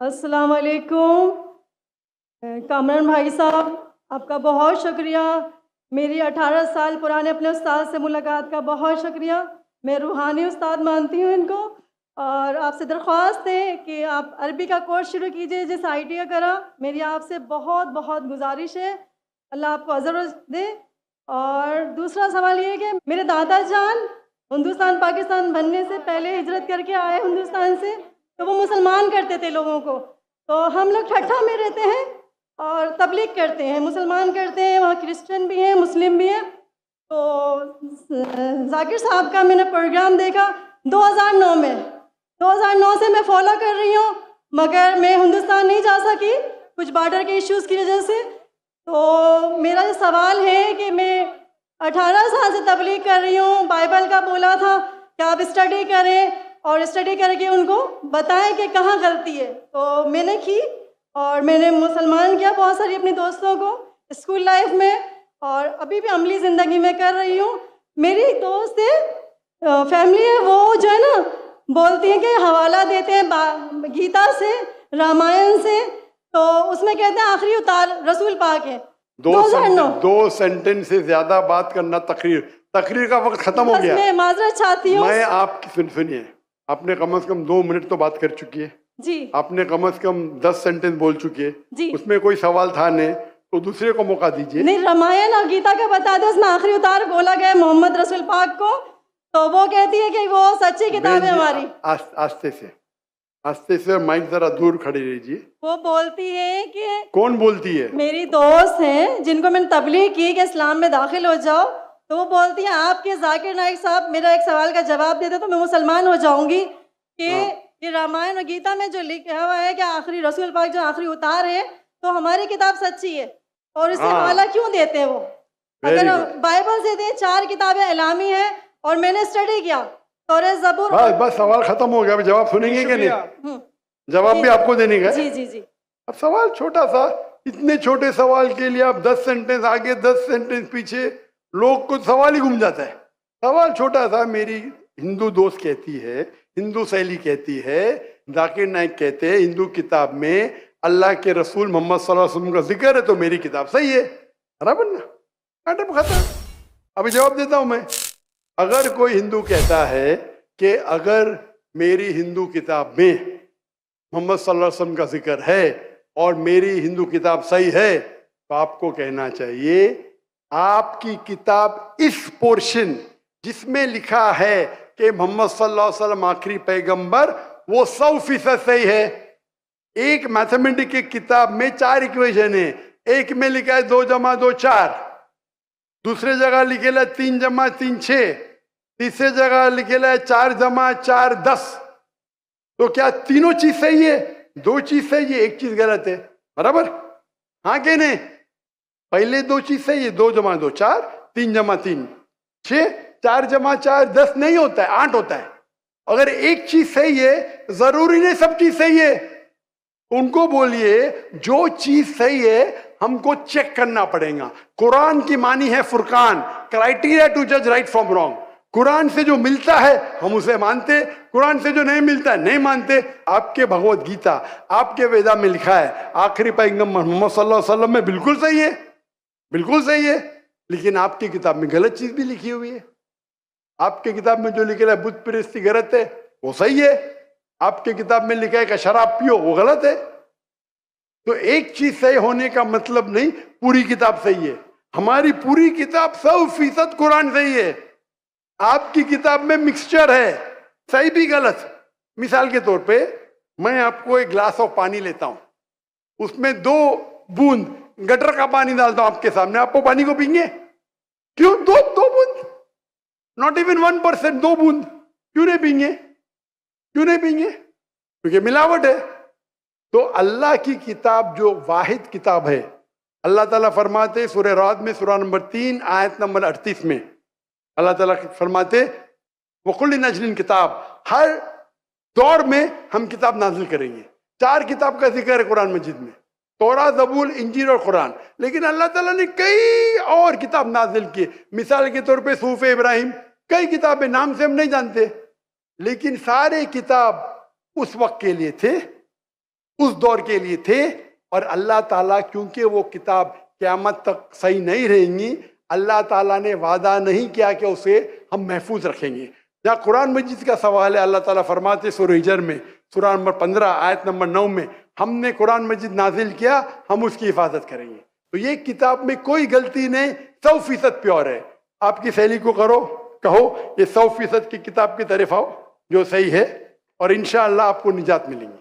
अस्सलाम वालेकुम। कामरान भाई साहब, आपका बहुत शुक्रिया। मेरी 18 साल पुराने अपने उस्ताद से मुलाकात का बहुत शुक्रिया। मैं रूहानी उस्ताद मानती हूँ इनको, और आपसे दरख्वास्त है कि आप अरबी का कोर्स शुरू कीजिए जिस ITA का करा। मेरी आपसे बहुत बहुत गुजारिश है, अल्लाह आपको अज़र दे। और दूसरा सवाल ये है कि मेरे दादा जान हिंदुस्तान पाकिस्तान बनने से पहले हिजरत करके आए हिंदुस्तान से, तो वो मुसलमान करते थे लोगों को। तो हम लोग ठट्ठा में रहते हैं और तबलीग करते हैं, मुसलमान करते हैं, वहाँ क्रिश्चियन भी हैं, मुस्लिम भी हैं। तो जाकिर साहब का मैंने प्रोग्राम देखा 2009 में। 2009 से मैं फॉलो कर रही हूँ, मगर मैं हिंदुस्तान नहीं जा सकी कुछ बॉर्डर के इश्यूज़ की वजह से। तो मेरा ये सवाल है कि मैं 18 साल से तबलीग कर रही हूँ, बाइबल का बोला था कि आप स्टडी करें और स्टडी करके उनको बताएं कि कहाँ गलती है। तो मैंने की और मैंने मुसलमान किया बहुत सारी अपने दोस्तों को स्कूल लाइफ में, और अभी भी अमली ज़िंदगी में कर रही हूँ। मेरी एक दोस्त है, फैमिली है, वो जो है ना बोलती है कि हवाला देते हैं गीता से, रामायण से, तो उसमें कहते हैं आखिरी उतार रसूल पाक है। 2009 दो सेंटेंस से ज्यादा बात करना तकरीर का वक्त खत्म हो गया। मैं माजरत चाहती हूँ। मैं आपकी सुनिए, आपने कम से कम 2 मिनट तो बात कर चुकी है जी। आपने कम से कम 10 सेंटेंस बोल चुकी है जी। उसमें कोई सवाल था नहीं, तो दूसरे को मौका दीजिए। नहीं, रामायण और गीता का बता दो, उसमें आखिरी उतार बोला गया मोहम्मद रसूल पाक को, तो वो कहती है कि वो सच्ची किताब है हमारी। आस्ते से माइक जरा दूर खड़ी रहिए। वो बोलती है कि कौन बोलती है? मेरी दोस्त हैं जिनको मैंने तबलीग की कि इस्लाम में दाखिल हो जाओ, तो वो बोलती है आपके जाकिर नाइक साहब मेरा एक सवाल का जवाब देते तो मैं मुसलमान हो जाऊंगी कि ये रामायण और गीता में जो लिखा हुआ है कि आखिरी रसूल पाक जो आखिरी उतार है, तो हमारी किताब सच्ची है, और इससे हवाला क्यों देते हैं वो? अगर बाइबल से दे 4 किताबें इलामी है और मैंने स्टडी किया तौरात ज़बूर। बस सवाल खत्म हो गया। जवाब सुनेंगे कि नहीं? जवाब भी आपको देने का? जी जी जी। अब सवाल छोटा सा, इतने छोटे सवाल के लिए आप 10 सेंटेंस आगे 10 सेंटेंस पीछे, लोग को सवाल ही घूम जाता है। सवाल छोटा सा। मेरी हिंदू दोस्त कहती है, हिंदू सहेली कहती है, जाकिर नाइक कहते हैं हिंदू किताब में अल्लाह के रसूल मोहम्मद सल्लल्लाहु अलैहि वसल्लम का जिक्र है, तो मेरी किताब सही है। बराबर ना? खत्म। अभी जवाब देता हूं मैं। अगर कोई हिंदू कहता है कि अगर मेरी हिंदू किताब में मोहम्मद सल्लल्लाहु अलैहि वसल्लम का जिक्र है और मेरी हिंदू किताब सही है, तो आपको कहना चाहिए आपकी किताब इस पोर्शन जिसमें लिखा है कि मोहम्मद सल्लल्लाहु अलैहि वसल्लम आखिरी पैगंबर, वो 100% सही है। एक मैथमेटिक्स की किताब में 4 इक्वेशन है, एक में लिखा है 2 + 2 4, दूसरे जगह लिखेला 3 + 3 6, तीसरे जगह लिखेला 4 + 4 10। तो क्या तीनों चीज सही है? 2 चीज सही है, 1 चीज गलत है। बराबर? हाँ कि नहीं? पहले 2 चीज सही है, 2 + 2 4, 3 + 3 6, 4 + 4 10 नहीं होता है, 8 होता है। अगर एक चीज सही है, जरूरी नहीं सब चीज सही है। उनको बोलिए जो चीज सही है हमको चेक करना पड़ेगा। कुरान की मानी है फुरकान, क्राइटेरिया टू जज राइट फ्रॉम रॉन्ग। कुरान से जो मिलता है हम उसे मानते, कुरान से जो नहीं मिलता है नहीं मानते। आपके भगवत गीता, आपके वेदा में लिखा है आखिरी पैगंबर मोहम्मद सल्लल्लाहु अलैहि वसल्लम में, बिल्कुल सही है, बिल्कुल सही है। लेकिन आपकी किताब में गलत चीज भी लिखी हुई है। आपके किताब में जो लिखा है बुत परस्ती गलत है, वो सही है। आपके किताब में लिखा है कि शराब पियो, वो गलत है। तो एक चीज सही होने का मतलब नहीं पूरी किताब सही है। हमारी पूरी किताब 100% कुरान सही है। आपकी किताब में मिक्सचर है, सही भी गलत। मिसाल के तौर पे मैं आपको एक ग्लास ऑफ पानी लेता हूं, उसमें 2 बूंद गटर का पानी डालता हूं आपके सामने, आपको पानी को पीएंगे? क्यों? 2 बूंद, नॉट इवन 1%, 2 बूंद क्यों नहीं पीएंगे? क्यों नहीं पीएंगे? क्योंकि मिलावट है। तो अल्लाह की किताब जो वाहिद किताब है, अल्लाह ताला फरमाते सूरह राद में सूरह नंबर 3 आयत नंबर 38 में अल्लाह ताला फरमाते वकुल्ली नजलिन किताब, हर दौर में हम किताब नाजिल करेंगे। 4 किताब का जिक्र है कुरान मजीद में, तौरात, ज़बूर, इंजील और कुरान। लेकिन अल्लाह ताला ने कई और किताब नाजिल की। मिसाल के तौर पे सूफ़ इब्राहिम, कई किताबें नाम से हम नहीं जानते, लेकिन सारे किताब उस वक्त के लिए थे, उस दौर के लिए थे, और अल्लाह ताला क्योंकि वो किताब क़यामत तक सही नहीं रहेंगी, अल्लाह ताला ने वादा नहीं किया कि उसे हम महफूज रखेंगे। जहाँ कुरान मजीद का सवाल है, अल्लाह ताला फरमाते सूरह हिजर में सूरह नंबर 15 आयत नंबर 9 में, हमने कुरान मजीद नाजिल किया, हम उसकी हिफाजत करेंगे। तो ये किताब में कोई गलती नहीं, 100% प्योर है। आपकी सहेली को कहो ये 100% की किताब की तरफ आओ जो सही है, और इंशाअल्लाह आपको निजात मिलेंगी।